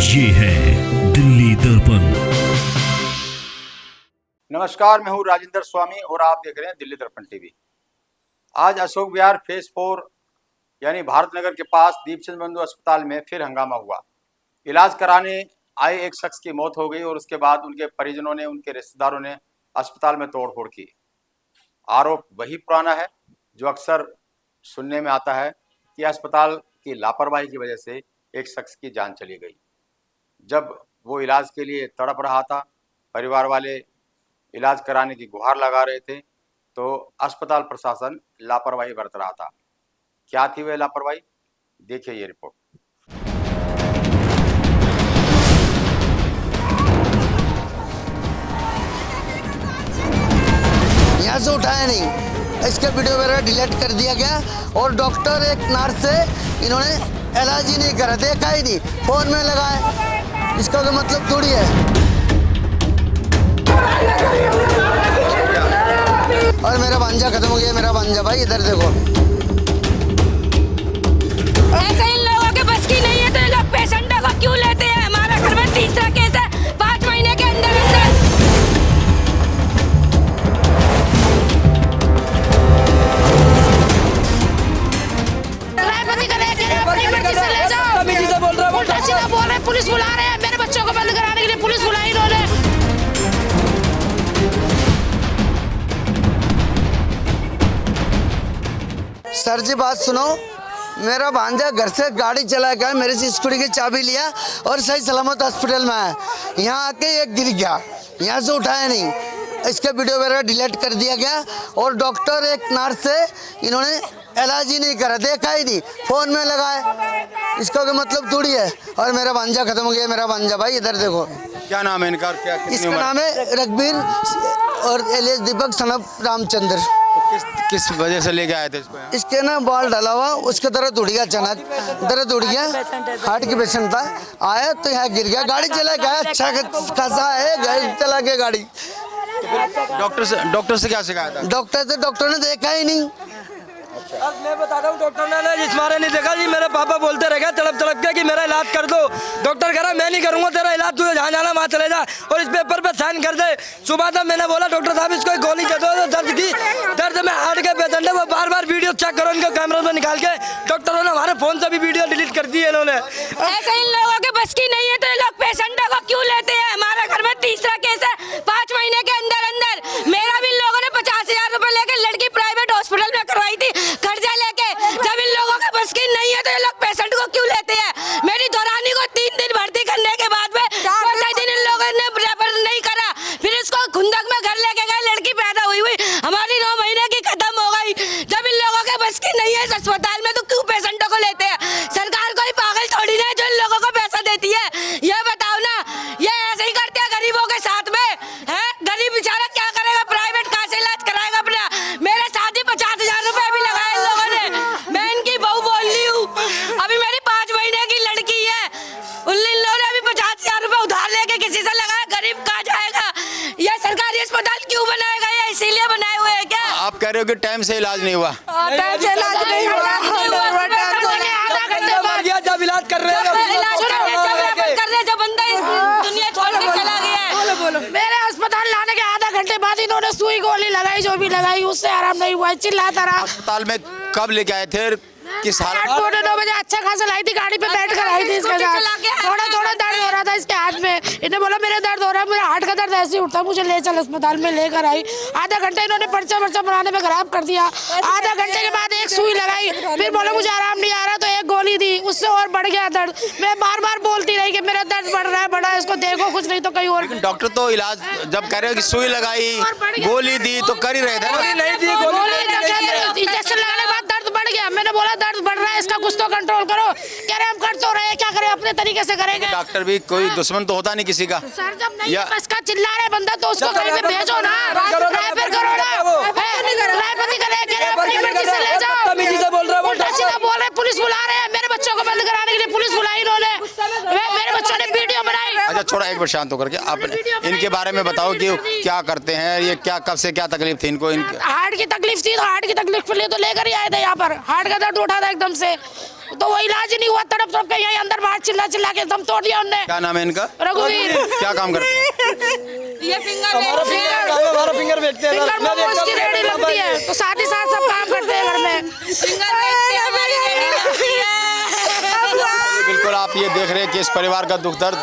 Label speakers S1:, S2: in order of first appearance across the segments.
S1: ये है दिल्ली दर्पण।
S2: नमस्कार, मैं हूं राजेंद्र स्वामी और आप देख रहे हैं दिल्ली दर्पण टीवी। आज अशोक विहार फेज 4 यानी भारत नगर के पास दीपचंद बंधु अस्पताल में फिर हंगामा हुआ। इलाज कराने आए एक शख्स की मौत हो गई और उसके बाद उनके परिजनों ने, उनके रिश्तेदारों ने अस्पताल में तोड़फोड़ की। आरोप वही पुराना है जो अक्सर सुनने में आता है कि अस्पताल की लापरवाही की वजह से एक शख्स की जान चली गई। जब वो इलाज के लिए तड़प रहा था, परिवार वाले इलाज कराने की गुहार लगा रहे थे, तो अस्पताल प्रशासन लापरवाही बरत रहा था। क्या थी वह लापरवाही? देखिए ये रिपोर्ट।
S3: यहाँ से उठाया नहीं, इसका वीडियो वगैरह डिलीट कर दिया गया और डॉक्टर एक नर्स से इन्होंने इलाज ही नहीं करा, देखा ही नहीं, फोन में लगाए। इसका तो मतलब थोड़ी है। और मेरा भांजा खत्म हो गया, मेरा भांजा। भाई इधर देखो,
S4: ऐसे इन लोगों के बस की नहीं है तो ये लोग पेशेंटों को क्यों लेते हैं? हमारा घर में तीसरा केस है 5 महीने के अंदर अंदर। बोल रहे पुलिस बुला रहे हैं, मेरे बच्चों को बंद कराने के लिए पुलिस बुलाई इन्होंने।
S3: सर जी बात सुनो, मेरा भांजा घर से गाड़ी चला गया, मेरे से स्कूटी की चाबी लिया और सही सलामत हॉस्पिटल में आया। यहाँ आके ये गिर गया, यहाँ से उठाया नहीं, इसका वीडियो वगैरह डिलीट कर दिया गया और डॉक्टर एक नर्स से इन्होंने इलाज ही नहीं करा, देखा ही नहीं, फोन में लगाए। इसका तो मतलब थोड़ी है। और मेरा भांजा खत्म हो गया, मेरा भांजा। भाई इधर देखो,
S2: क्या नाम है इनका? क्या
S3: इसका नाम है रघबीर और एलियस दीपक सनफ रामचंद्र।
S2: तो किस वजह से लेके आए थे इसको?
S3: इसके ना बाल डाला हुआ, उसके दर्द उड़ गया, अचानक दर्द उड़ गया, हार्ट की पेशेंट था, आया तो यहाँ गिर गया, गाड़ी चला गया, अच्छा खासा है, गाड़ी चला गया गाड़ी।
S2: डॉक्टर से क्या शिकायत है?
S3: डॉक्टर ने देखा ही नहीं।
S5: अब मैं बताता हूँ, डॉक्टर ने जिस मारे नहीं देखा जी, मेरे पापा बोलते रह गए तड़प तड़प के कि मेरा इलाज कर दो। डॉक्टर कह रहा मैं नहीं करूँगा तेरा इलाज, तुझे जहाँ जाना वहाँ चले जा और इस पेपर पे साइन कर दे। सुबह तक मैंने बोला डॉक्टर साहब इसको एक गोली दे दो, दर्द की, दर्द में हार्ट के पेशेंट है, वो बार बार वीडियो चेक करो इनके कैमरे में निकाल के। डॉक्टरों ने हमारे फोन से भी वीडियो डिलीट कर दी है इन्होंने।
S4: ऐसे इन लोगों के बस की नहीं है तो ये लोग पेशेंटों को क्यों लेते हैं? हमारा घर में तीसरा केस है 5 महीने के अंदर अंदर। मेरा भी इन लोगों ने 50,000 रुपए लेके लड़की प्राइवेट हॉस्पिटल में करवाई थी कर्जा लेके। जब इन लोगों के बस की नहीं है तो ये लोग पेशेंट को क्यों लेते हैं? मेरी दौरानी को 3 दिन भर्ती करने के बाद में 14 दिन इन लोगों ने रेफर नहीं करा, फिर इसको खुंदक में घर लेके गए, लड़की पैदा हुई हमारी 9 महीने की खत्म हो गई। जब इन लोगों के बस की नहीं है इस अस्पताल में तो क्यों पेशेंटों को लेते हैं? सरकार कोई पागल थोड़ी ना है जो इन लोगों को पैसा देती है। ये बताओ ना, ये ऐसे ही करते हैं गरीबों के साथ में है? गरीब बेचारा क्या करेगा? प्राइवेट कहाँ से इलाज कराएगा अपना? मेरे साथ ही 50,000 रुपए भी लगाए इन लोगों ने। मैं इनकी बहू बोल रही हूँ, अभी मेरी 5 महीने की लड़की है, उन लोगों ने अभी 50,000 रुपए उधार लेके किसी से लगाया। गरीब कहाँ जाएगा? ये सरकारी अस्पताल क्यों बनाएगा? ये इसीलिए बनाए हुए हैं क्या?
S2: आप कह रहे हो कि टाइम से इलाज नहीं हुआ?
S4: टाइम से इलाज नहीं हुआ, आधा घंटे बाद
S5: जब इलाज कर रहे हैं
S4: जब बंदा इस दुनिया छोड़ के चला गया है। मेरे अस्पताल लाने के आधा घंटे बाद इन्होंने सुई गोली लगाई, जो भी लगाई उससे आराम नहीं हुआ, चिल्लाता रहा।
S2: अस्पताल में कब लेके आए थे? किस हालत?
S4: 8-9 बजे अच्छा खासा लाई थी, गाड़ी पे बैठ कर आई थी इसके साथ। थोड़ा थोड़ा दर्द हो रहा था इसके हाथ में, इन्हें बोला मेरे दर्द हो रहा है, मेरा हार्ट का दर्द ऐसे ही उठता, मुझे ले चल अस्पताल में। लेकर आई, आधा घंटा इन्होंने पर्चा बनाने में खराब कर दिया। आधा घंटे के बाद एक सुई लगाई, फिर बोला मुझे आराम नहीं आ रहा तो एक गोली दी, उससे और बढ़ गया दर्द। मैं बार बार बोलती रही कि मेरा दर्द बढ़ रहा है, बढ़ा है, इसको देखो कुछ नहीं तो कहीं और।
S2: डॉक्टर तो इलाज जब कह रहे हो कि सुई लगाई, गोली दी तो कर ही रहे थे ना?
S5: नहीं दी गोली,
S4: इंजेक्शन लगाने के बाद दर्द बढ़ गया। मैंने बोला दर्द बढ़ रहा है, इसका कुछ तो कंट्रोल करो। कह रहे हम कर तो रहे, क्या करें, अपने तरीके से करेंगे।
S2: डॉक्टर भी कोई दुश्मन तो होता नहीं किसी का।
S4: सर जब नहीं बस का चिल्ला रहे बंदा तो उसको कहीं पे भेजो ना, रेफर करो ना, रायपति करे, अपनी मर्जी से ले जाओ। उल्टा सीधा बोल रहे पुलिस बुला रहे हैं, मेरे बच्चों को बंद कराने के लिए पुलिस बुलाई इन्होंने। मेरे बच्चों ने वीडियो बनाई।
S2: अच्छा छोड़ा, एक बार शांत होकर के आप इनके बारे में बताओ कि क्या करते हैं, ये क्या, कब से क्या तकलीफ थी इनको?
S4: हार्ट की तकलीफ थी तो हार्ट की तकलीफ के लिए तो लेकर ही आए थे यहाँ पर। हार्ट का दर्द उठा था एकदम से,
S6: तो वो इलाज ही नहीं हुआ, तड़प तड़प के यहीं अंदर बाहर चिल्ला चिल्ला के दम तोड़ दिया उनने।
S2: क्या नाम है इनका?
S6: रघुवीर।
S2: क्या काम करते हैं?
S4: ये फिंगर
S5: हमारा फिंगर बेचते हैं।
S6: फिंगर मोमोज की रेहड़ी लगती है, तो साथ ही साथ सब काम करते हैं घर में।
S4: फिंगर बेचते हैं, हमारी रेहड़ी लगती है।
S2: बिल्कुल आप ये देख रहे हैं कि इस परिवार का दुख दर्द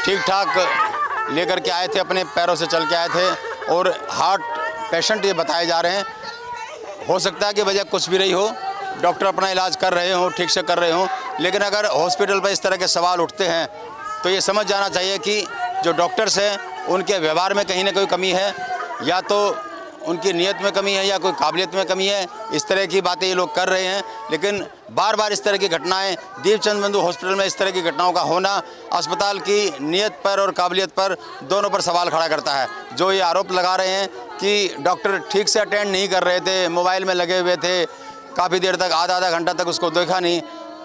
S2: ठीक ठाक लेकर के आए थे, अपने पैरों से चल के आए थे और हार्ट पेशेंट ये बताए जा रहे हैं। हो सकता है कि वजह कुछ भी रही हो, डॉक्टर अपना इलाज कर रहे हो, ठीक से कर रहे हो, लेकिन अगर हॉस्पिटल पर इस तरह के सवाल उठते हैं तो ये समझ जाना चाहिए कि जो डॉक्टर्स हैं उनके व्यवहार में कहीं ना कोई कमी है, या तो उनकी नीयत में कमी है या कोई काबिलियत में कमी है। इस तरह की बातें ये लोग कर रहे हैं, लेकिन बार बार इस तरह की घटनाएं दीपचंद बंधु हॉस्पिटल में इस तरह की घटनाओं का होना अस्पताल की नीयत पर और काबिलियत पर दोनों पर सवाल खड़ा करता है। जो ये आरोप लगा रहे हैं कि डॉक्टर ठीक से अटेंड नहीं कर रहे थे, मोबाइल में लगे हुए थे, काफ़ी देर तक आधा घंटा तक उसको देखा नहीं,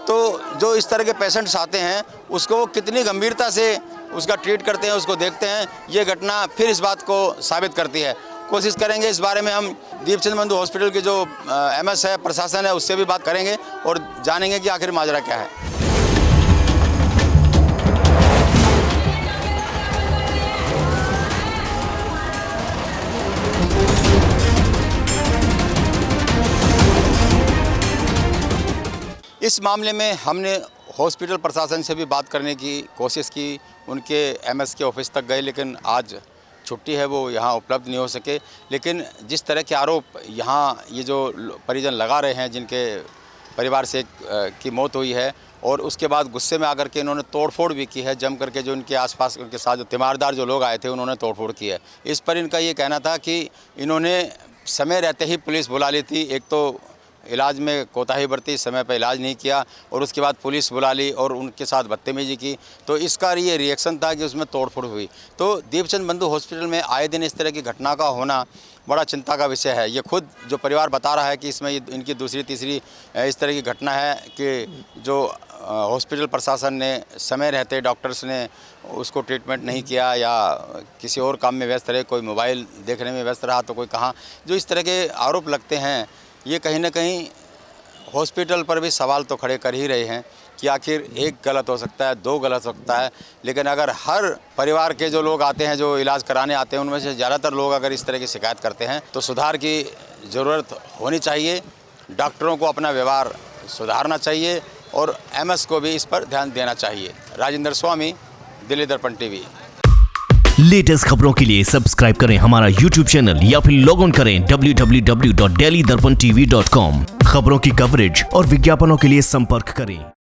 S2: तो जो इस तरह के पेशेंट्स आते हैं उसको वो कितनी गंभीरता से उसका ट्रीट करते हैं, उसको देखते हैं, ये घटना फिर इस बात को साबित करती है। कोशिश करेंगे इस बारे में हम दीपचंद बंधु हॉस्पिटल के जो एमएस है, प्रशासन है, उससे भी बात करेंगे और जानेंगे कि आखिर माजरा क्या है। इस मामले में हमने हॉस्पिटल प्रशासन से भी बात करने की कोशिश की, उनके एमएस के ऑफिस तक गए, लेकिन आज छुट्टी है, वो यहाँ उपलब्ध नहीं हो सके। लेकिन जिस तरह के आरोप यहाँ ये जो परिजन लगा रहे हैं, जिनके परिवार से की मौत हुई है, और उसके बाद गुस्से में आकर के इन्होंने तोड़फोड़ भी की है, जम करके जो इनके आसपास उनके साथ जो तीमारदार जो लोग आए थे उन्होंने तोड़फोड़ की है। इस पर इनका ये कहना था कि इन्होंने समय रहते ही पुलिस बुला ली थी, एक तो इलाज में कोताही बरती, समय पर इलाज नहीं किया, और उसके बाद पुलिस बुला ली और उनके साथ बदतमीजी की, तो इसका ये रिएक्शन था कि उसमें तोड़फोड़ हुई। तो दीपचंद बंधु हॉस्पिटल में आए दिन इस तरह की घटना का होना बड़ा चिंता का विषय है। ये खुद जो परिवार बता रहा है कि इसमें इनकी दूसरी तीसरी इस तरह की घटना है कि जो हॉस्पिटल प्रशासन ने समय रहते डॉक्टर्स ने उसको ट्रीटमेंट नहीं किया, या किसी और काम में व्यस्त रहे, कोई मोबाइल देखने में व्यस्त रहा, तो कोई कहाँ। जो इस तरह के आरोप लगते हैं ये कहीं ना कहीं हॉस्पिटल पर भी सवाल तो खड़े कर ही रहे हैं कि आखिर एक गलत हो सकता है, दो गलत हो सकता है, लेकिन अगर हर परिवार के जो लोग आते हैं, जो इलाज कराने आते हैं, उनमें से ज़्यादातर लोग अगर इस तरह की शिकायत करते हैं तो सुधार की ज़रूरत होनी चाहिए। डॉक्टरों को अपना व्यवहार सुधारना चाहिए और एमएस को भी इस पर ध्यान देना चाहिए। राजेंद्र स्वामी, दिल्ली दर्पण टीवी।
S1: लेटेस्ट खबरों के लिए सब्सक्राइब करें हमारा YouTube चैनल या फिर लॉग ऑन करें www.delhidarpantv.com। खबरों की कवरेज और विज्ञापनों के लिए संपर्क करें।